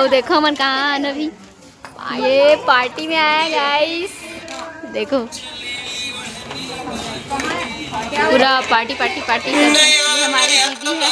देखो मन कहाँ अभी ये पार्टी में आया गाइस। देखो पूरा पार्टी पार्टी पार्टी कर रहे हैं। ये हमारी दीदी है।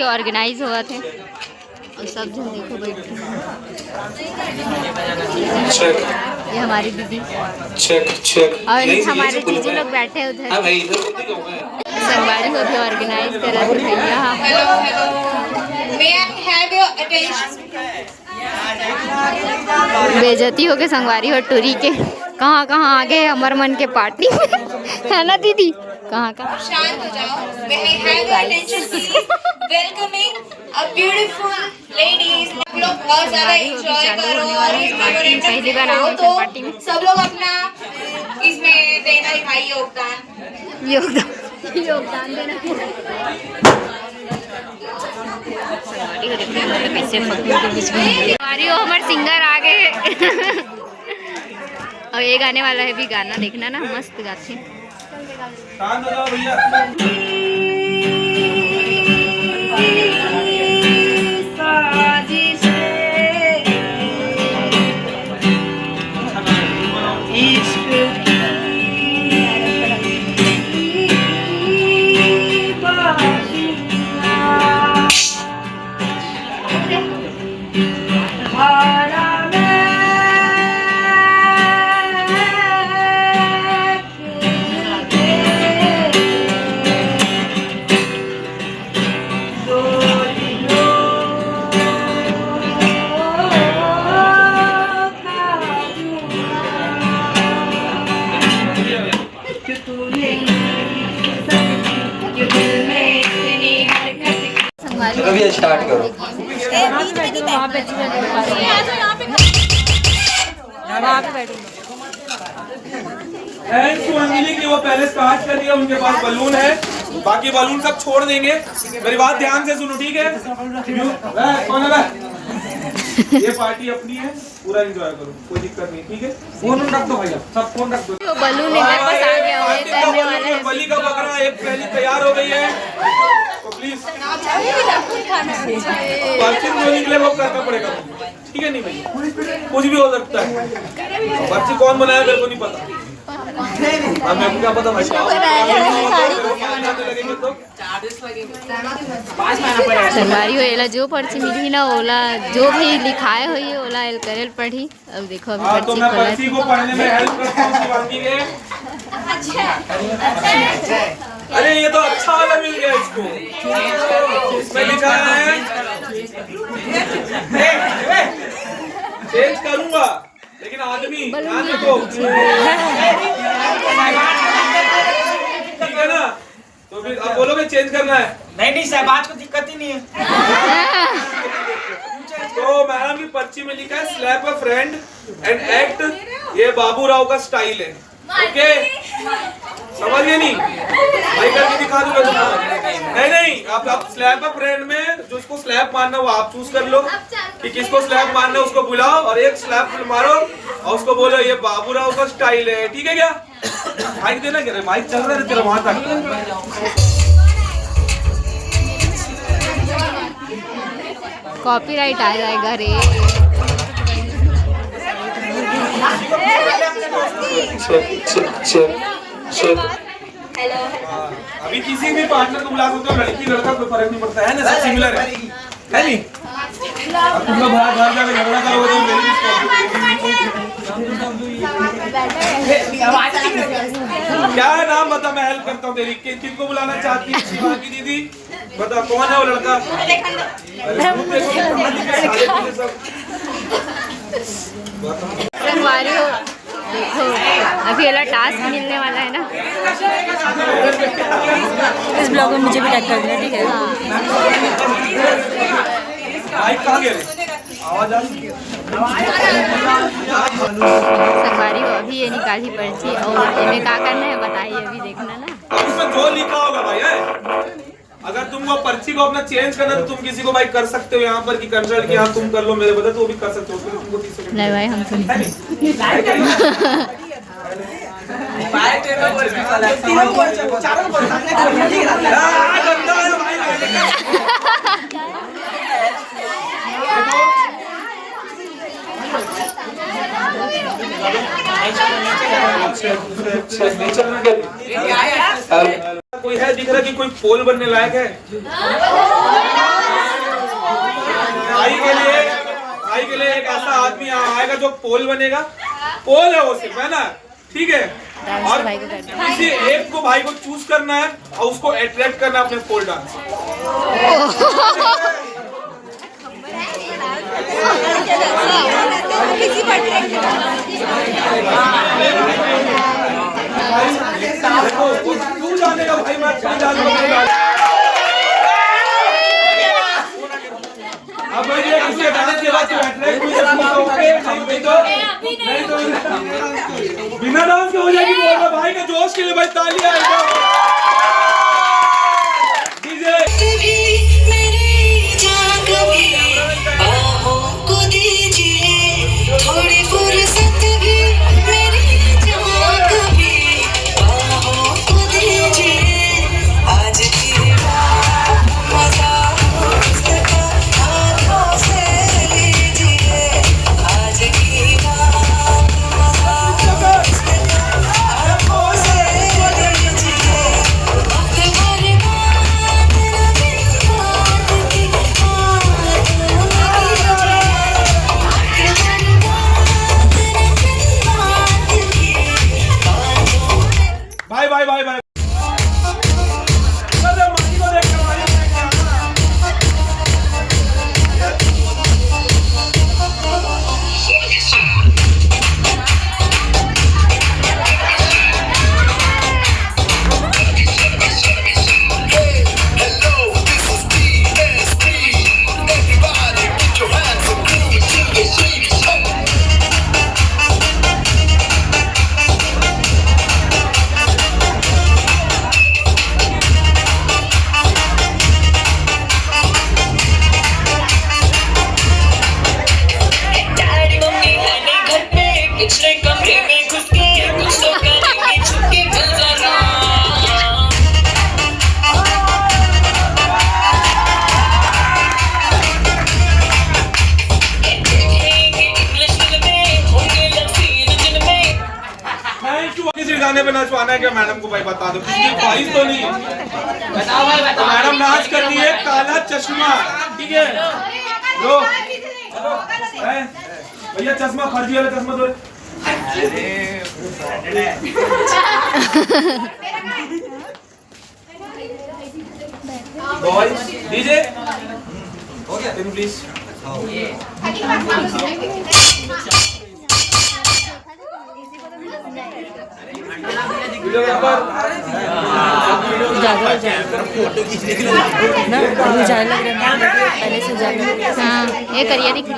ऑर्गेनाइज हुआ थे और सब जन देखो बैठे। ये हमारी दीदी और हमारे जीजू लोग बैठे उधर। संगवारी हो भी ऑर्गेनाइज करा थे भैया। बेइज्जती हो के संगवारी हो टूरी के कहाँ कहाँ आ गए अमर मन के पार्टी में है ना दीदी। कहाँ कहाँ शांत हो जाओ। Welcoming a beautiful ladies. आप लोग बहुत ज्यादा एंजॉय करो और पहली बार आओ तो सब लोग अपना इसमें देना ही भाई योगदान देना। हमारी हमारे सिंगर आ गए और ये गाने वाला है भी गाना देखना ना मस्त गाते हैं। अभी स्टार्ट करो। अंजलि की वो पहले स्टार्ट कर दिया। उनके पास बलून है, बाकी बलून सब छोड़ देंगे। मेरी बात ध्यान से सुनो ठीक है। कौन है? ये पार्टी अपनी है, पूरा एंजॉय करो, कोई दिक्कत नहीं ठीक है। फोन रख दो भैया, सब फोन रख दो। बलून इधर पास आ गया है, करने वाला है। बलि का बकरा एक पहली तैयार हो गई है तो प्लीज पर्ची जो निकले वो करना पड़ेगा ठीक है। नहीं भैया कुछ भी हो सकता है। पर्ची कौन बनाया मेरे को नहीं पता। मेरे को क्या पता भाई। संगवारी हो एला जो पर्ची मिली ना ओला जो भी लिखाए हुई ओला एल करेल पढ़ी। अब देखो अभी तो मैं पर्ची को पढ़ने में हेल्प करता हूं शिवांगी के। अरे ये तो अच्छा वाला मिल गया इसको। इसमें लिखा है चेंज करूंगा लेकिन आदमी ध्यान रखो ठीक है ना। तो फिर अब बोलोगे चेंज करना है। नहीं साहब आज को दिक्कत ही नहीं है। तो मैडम की पर्ची में लिखा है slap a friend and act. ये बाबू राव का स्टाइल है ओके। समझ गए नहीं भाई करके दिखा दूंगा तुम्हारा। नहीं आप स्लैप अ फ्रेंड में जो इसको स्लैप मारना वो आप चूज कर लो कि किसको स्लैप मारना उसको बुलाओ और एक स्लैप मारो और उसको बोलो ये बाबू राव का स्टाइल है ठीक है क्या। माइक देना क्या माइक चल रहा है तेरा वहां तक। कॉपीराइट आ जाएगा रे। अभी किसी भी पार्टनर को बुला सकते हो। लड़की लड़का कोई फर्क नहीं पड़ता है ना, सब सिमिलर है नहीं। अब तुम लोग बाहर जाके झगड़ा करोगे तो क्या है नाम बता, मैं हेल्प करता हूँ तेरी। किनको बुलाना चाहती है? शिवांगी दीदी बता कौन है वो लड़का। देखो अभी वाला टास्क मिलने वाला है ना। इस ब्लॉग में मुझे भी टैग कर देना ठीक है। संगवारी हो अभी ये निकाली पर्ची और इन्हें क्या करना है बताइए अभी देखना ना। इसमें जो लिखा होगा भाई है अगर तुमको पर्ची को अपना चेंज करना तो तुम किसी को भाई कर सकते हो यहाँ पर कि कंसल्ट कि हाँ तुम कर लो मेरे बदले, तो वो भी कर सकते हो, उसके लिए तुमको 30 सेकंड नहीं भाई हम सुन कोई है दिख रहा कि कोई पोल बनने लायक है? भाई के लिए एक ऐसा आदमी यहाँ आएगा जो पोल बनेगा। पोल है वो सिर्फ, है ना? ठीक है। और किसी एक को भाई को चूज करना है और उसको अट्रैक्ट करना है अपने पोल डांस। तू जानेगा भाई, मैं अब भाई ये किसी डांस के बाद अट्रैक्ट हुई तो बिना डांस के हो जाएगी। बोल रहा भाई का जोश के लिए भाई तालियां आएगा। डीजे थोड़ी फुर्सत भी मेरी जान कभी बाहों को दीजिए। आज की रात मजा उसका हाथों से लीजिए। आज की रात मजा उसका हाथों से लीजिए। वक्त बर्बाद न दिन रात की भाई भाई भाई भाई पिछले कमरे में घुस के कुछ तो करेंगे छुपके जरा। इंग्लिश फिल्में होंगे लसीन जिनमें। Thank you. किसी गाने पे नचवाना है क्या मैडम को भाई बता दो, किसी ख्वाहिश तो नहीं? बताओ भाई बताओ। मैडम नाच करनी है काला चश्मा, ठीक है? लो भैया चश्मा फर्जी वाला चश्मा दो। बॉयज डीजे हो गया तुम प्लीज। वीडियो नंबर ज्यादा ना अभी जाने लग रहा है, पहले से जाने लग रहा है। हाँ ये करिए दिख रही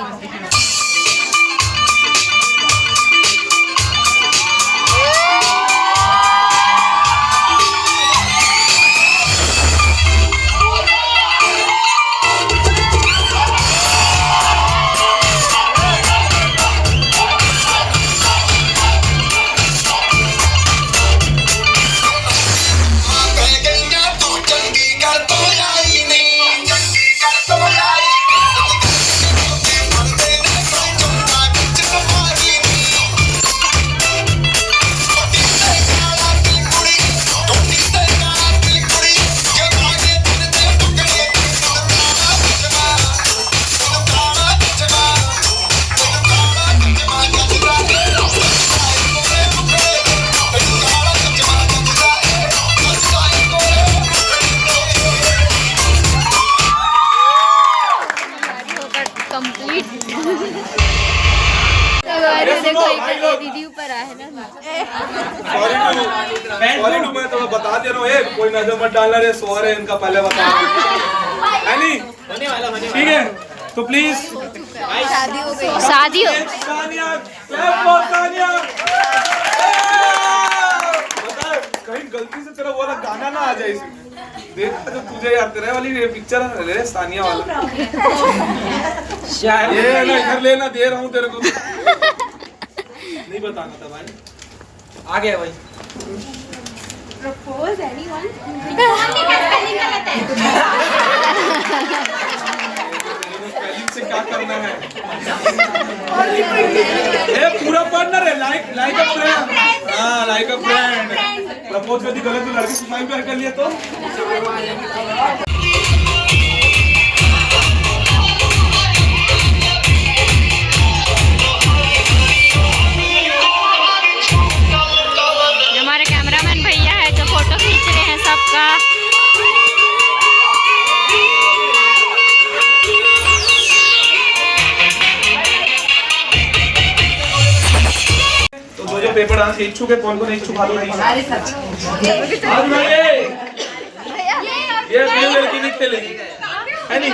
दीदी ऊपर आए ना। सॉरी टू मैं तुम्हें बता दे रहा हूँ, कोई नजर मत डालना रे, सॉरी इनका पहले बता नहीं ठीक है तो प्लीज शादी हो गई, शादी हो कहीं गलती से तेरा वाला गाना ना आ जाए इसमें। देखा जो तुझे यार तेरे वाली ये पिक्चर है सानिया वाला ये ना इधर लेना दे रहा हूँ तेरे को नहीं बताना था भाई आ गया भाई प्रपोज एनीवन स्पेलिंग से क्या करना है ये पूरा पार्टनर है लाइक अ फ्रेंड हाँ लाइक अ फ्रेंड प्रपोज कर दी गलत तो लड़की सुसाइड कर लिया तो हमारे कैमरामैन भैया है जो फोटो खींच रहे हैं सबका। तो जो पेपर डांस के इच्छुक है कौन कौन इच्छुक हाथ उठाइए ये लड़की नहीं खेलेगी है नहीं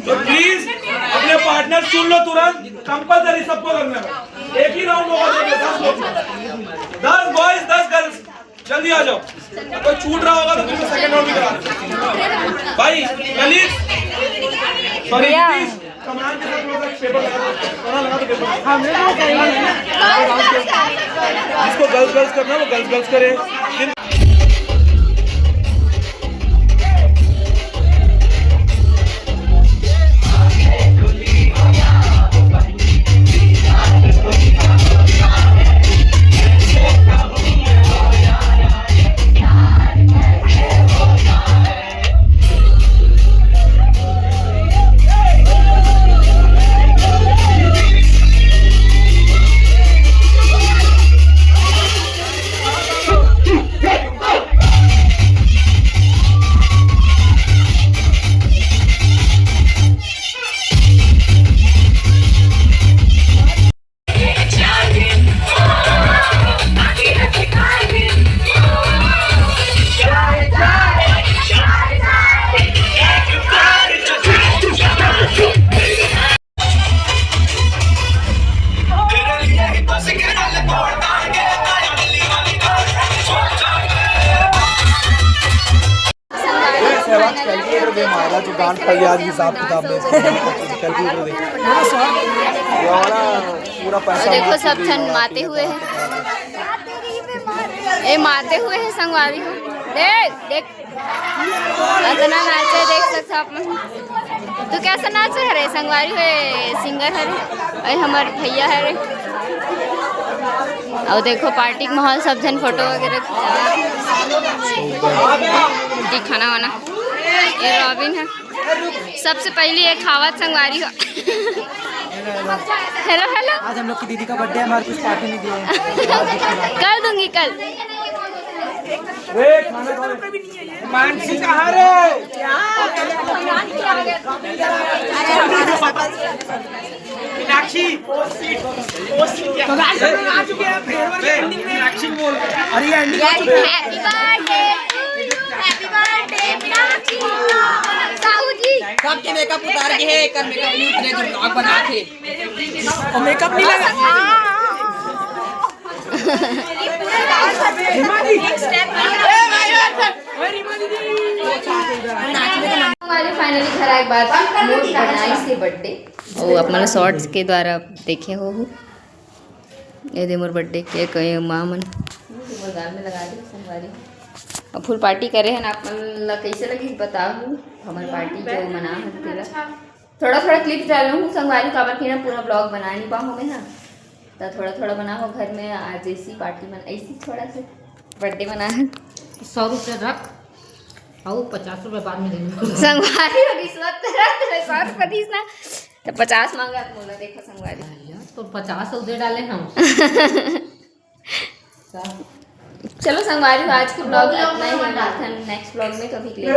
तो प्लीज अपने पार्टनर चुन लो तुरंत कंपलसरी सबको करना है एक ही राउंड होगा 10 बॉयज 10 गर्ल्स जल्दी आ जाओ कोई छूट रहा होगा तो तुमको सेकंड राउंड भी करा दो भाई कलीग सॉरी प्लीज कमान के साथ पेपर लगा दो पेपर जिसको गर्ल्स करना वो गर्ल्स करे कैलकुलेटर दे मारा जो गांठ फरियाद हिसाब किताब में कैलकुलेटर दे पूरा पैसा देखो सब छन माते हुए हैं ए माते हुए हैं संगवारी हो देख इतना नाचे देख सकते आप लोग तो कैसा नाचे है रे संगवारी हुए सिंगर है रे अरे हमारे भैया है रे और देखो पार्टी के माहौल सब जन फोटो वगैरह खाना वाना ये रॉबिन है सबसे पहले एक खावत संगवारी हो हेलो हेलो आज हम लोग की दीदी का बर्थडे है हमारे कुछ पार्टी नहीं दिया कर दूंगी कल मानसी कहाँ रे मीनाक्षी तो गाइस हम लोग आ चुके हैं फेयरवेल के एंडिंग में मीनाक्षी बोल अरे ये ending happy birthday Meenakshi Sahu ji सबके मेकअप उतार के है कर मेकअप नहीं उतरे जो ब्लॉग बना थे और मेकअप नहीं लगा हमारे फाइनली घर आए बाद मूड बनाई से बर्थडे ओ अपना शॉर्ट्स के द्वारा देखे हो ये दे मोर बर्थडे के कहे माँ मन गाल में लगा दे संगवारी और फुल पार्टी करे हैं आप मन कैसे लगी बताओ हमारी पार्टी जो मना है तेरा थोड़ा थोड़ा क्लिप डाल हूँ संगवारी काबर की ना पूरा ब्लॉग बना नहीं पाऊँ मैं ना तो थोड़ा थोड़ा बना हो घर में आज ऐसी पार्टी बना ऐसी थोड़ा सा बर्थडे बना है 100 रुपये रख और 50 रुपये बाद में देंगे संगवारी रिश्वत 100 रुपये दीस ना तो 50 मांगा तो बोला देखो संगवारी तो 50 उधर डाले हम चलो संगवारी आज के ब्लॉग इतना ही है नेक्स्ट ब्लॉग में कभी के लिए